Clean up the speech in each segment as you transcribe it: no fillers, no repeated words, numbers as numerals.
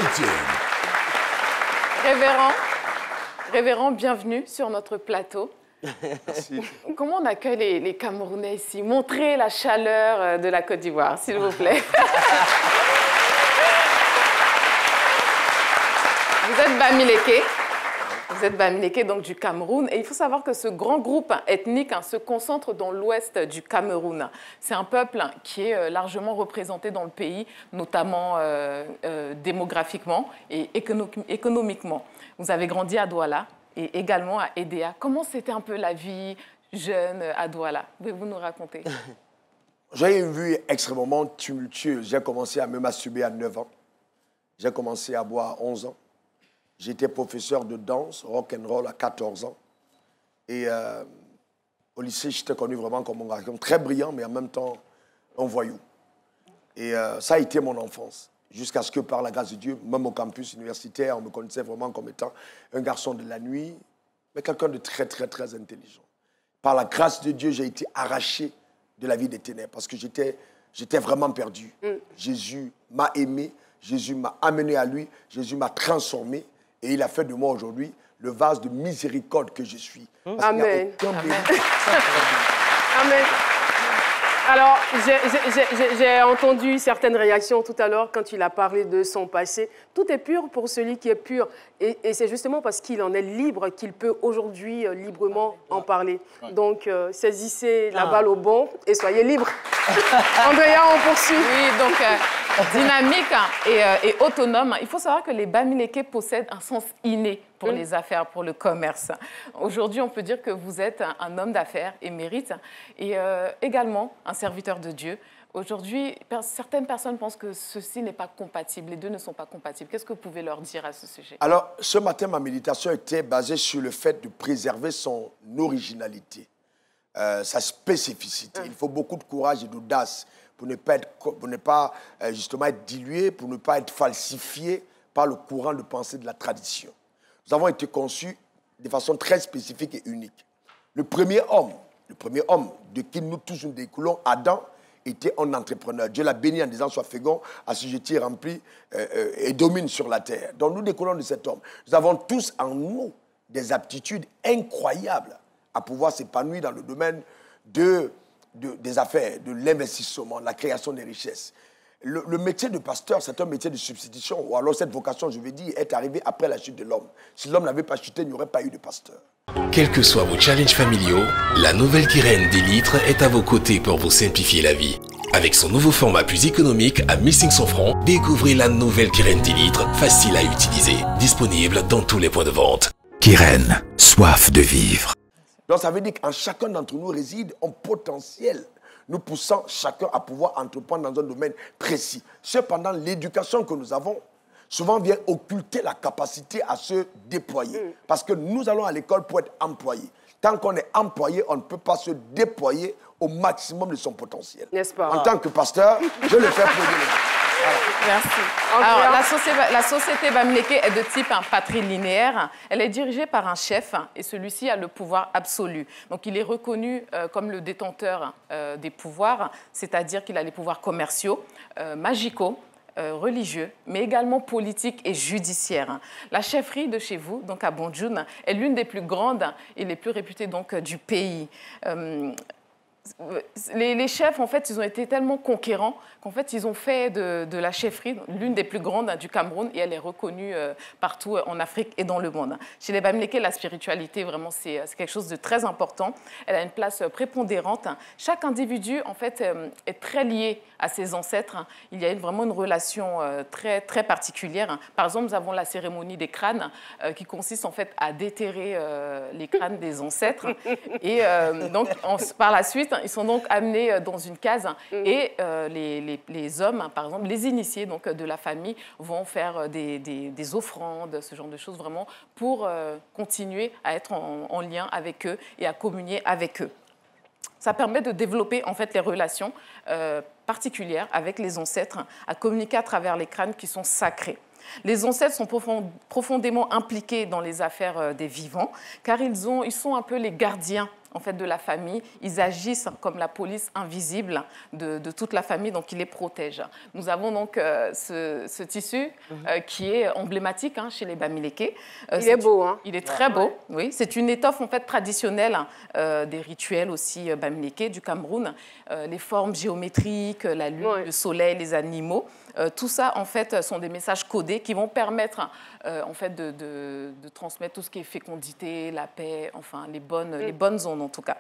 chrétienne. Révérend, bienvenue sur notre plateau. Merci. Comment on accueille les Camerounais ici? Montrez la chaleur de la Côte d'Ivoire, s'il vous plaît. Vous êtes Bamileke. Vous êtes Bamileke, donc du Cameroun. Et il faut savoir que ce grand groupe ethnique se concentre dans l'ouest du Cameroun. C'est un peuple qui est largement représenté dans le pays, notamment démographiquement et économiquement. Vous avez grandi à Douala et également à Edea. Comment c'était un peu la vie jeune à Douala? Pouvez-vous nous raconter? J'ai une vie extrêmement tumultueuse. J'ai commencé à me masturber à 9 ans. J'ai commencé à boire à 11 ans. J'étais professeur de danse, rock'n'roll à 14 ans. Et au lycée, j'étais connu vraiment comme un garçon très brillant, mais en même temps un voyou. Et ça a été mon enfance. Jusqu'à ce que, par la grâce de Dieu, même au campus universitaire, on me connaissait vraiment comme étant un garçon de la nuit, mais quelqu'un de très, très, très intelligent. Par la grâce de Dieu, j'ai été arraché de la vie des ténèbres parce que j'étais vraiment perdu. Jésus m'a aimé, Jésus m'a amené à lui, Jésus m'a transformé. Et il a fait de moi aujourd'hui le vase de miséricorde que je suis. Amen. Amen. Alors, j'ai entendu certaines réactions tout à l'heure quand il a parlé de son passé. Tout est pur pour celui qui est pur. Et c'est justement parce qu'il en est libre qu'il peut aujourd'hui librement en parler. Donc, saisissez la balle au bon et soyez libre. Andrea, on poursuit. Oui, donc dynamique et autonome. Il faut savoir que les Bamileke possèdent un sens inné pour les affaires, pour le commerce. Aujourd'hui, on peut dire que vous êtes un homme d'affaires émérite et également un serviteur de Dieu. Aujourd'hui, certaines personnes pensent que ceci n'est pas compatible, les deux ne sont pas compatibles. Qu'est-ce que vous pouvez leur dire à ce sujet? Alors, ce matin, ma méditation était basée sur le fait de préserver son originalité, sa spécificité. Il faut beaucoup de courage et d'audace pour ne pas justement être dilué, pour ne pas être falsifié par le courant de pensée de la tradition. Nous avons été conçus de façon très spécifique et unique. Le premier homme de qui nous tous nous découlons, Adam, était un entrepreneur. Dieu l'a béni en disant « Sois fécond, assujetti, rempli et domine sur la terre ». Donc nous découlons de cet homme. Nous avons tous en nous des aptitudes incroyables à pouvoir s'épanouir dans le domaine des affaires, de l'investissement, de la création des richesses. Le métier de pasteur, c'est un métier de substitution. Ou alors cette vocation, je vais dire, est arrivée après la chute de l'homme. Si l'homme n'avait pas chuté, il n'y aurait pas eu de pasteur. Quels que soient vos challenges familiaux, la nouvelle Kyrène des litres est à vos côtés pour vous simplifier la vie. Avec son nouveau format plus économique à 1500 francs, découvrez la nouvelle Kyrène 10 litres, facile à utiliser, disponible dans tous les points de vente. Kyrène, soif de vivre. Donc ça veut dire qu'en chacun d'entre nous réside un potentiel, nous poussant chacun à pouvoir entreprendre dans un domaine précis. Cependant, l'éducation que nous avons souvent vient occulter la capacité à se déployer. Parce que nous allons à l'école pour être employés. Tant qu'on est employé, on ne peut pas se déployer au maximum de son potentiel. N'est-ce pas? En tant que pasteur, je le fais pour Dieu. Merci. Alors, la société Bamileke est de type patrilinéaire. Elle est dirigée par un chef et celui-ci a le pouvoir absolu. Donc, il est reconnu comme le détenteur des pouvoirs, c'est-à-dire qu'il a les pouvoirs commerciaux, magicaux, religieux, mais également politiques et judiciaires. La chefferie de chez vous, donc à Bandjoun, est l'une des plus grandes et les plus réputées donc, du pays. Les chefs, en fait, ils ont été tellement conquérants qu'en fait, ils ont fait de la chefferie l'une des plus grandes du Cameroun et elle est reconnue partout en Afrique et dans le monde. Chez les Bamileke, la spiritualité, vraiment, c'est quelque chose de très important. Elle a une place prépondérante. Chaque individu, en fait, est très lié à ses ancêtres. Il y a vraiment une relation très, très particulière. Par exemple, nous avons la cérémonie des crânes qui consiste, en fait, à déterrer les crânes des ancêtres. Et donc, par la suite, ils sont donc amenés dans une case et les hommes, par exemple, les initiés donc, de la famille vont faire des offrandes, ce genre de choses vraiment pour continuer à être en lien avec eux et à communier avec eux. Ça permet de développer en fait les relations particulières avec les ancêtres, à communiquer à travers les crânes qui sont sacrés. Les ancêtres sont profondément impliqués dans les affaires des vivants, car ils sont un peu les gardiens en fait, de la famille. Ils agissent comme la police invisible de toute la famille, donc ils les protègent. Nous avons donc ce tissu qui est emblématique chez les Bamileke. Il est beau, hein? Il est très beau, oui. C'est une étoffe en fait traditionnelle des rituels aussi Bamileke du Cameroun. Les formes géométriques, la lune, le soleil, les animaux. Tout ça, en fait, sont des messages codés qui vont permettre, en fait, de transmettre tout ce qui est fécondité, la paix, enfin, les bonnes ondes, en tout cas.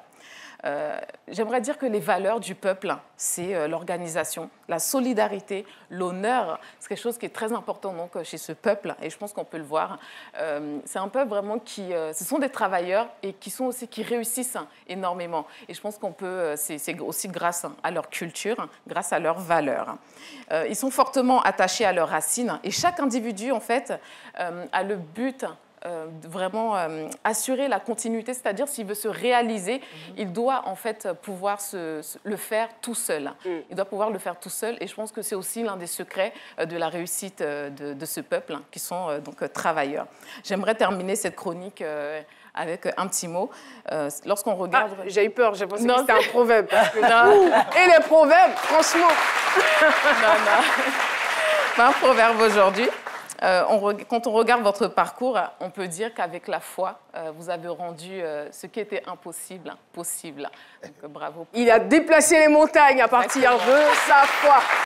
J'aimerais dire que les valeurs du peuple, c'est l'organisation, la solidarité, l'honneur. C'est quelque chose qui est très important donc, chez ce peuple, et je pense qu'on peut le voir. C'est un peuple vraiment qui... ce sont des travailleurs et qui réussissent énormément. Et je pense qu'on peut... c'est aussi grâce à leur culture, grâce à leurs valeurs. Ils sont fortement attachés à leurs racines, et chaque individu, en fait, a le but... vraiment assurer la continuité, c'est-à-dire s'il veut se réaliser, il doit en fait pouvoir le faire tout seul. Il doit pouvoir le faire tout seul, et je pense que c'est aussi l'un des secrets de la réussite de ce peuple, qui sont donc travailleurs. J'aimerais terminer cette chronique avec un petit mot. Lorsqu'on regarde... Ah, j'ai eu peur, j'ai pensé que c'était un proverbe. Et les proverbes, franchement... Non. Pas un proverbe aujourd'hui. Quand on regarde votre parcours, on peut dire qu'avec la foi, vous avez rendu ce qui était impossible possible. Donc, bravo. Il a déplacé les montagnes à partir de sa foi.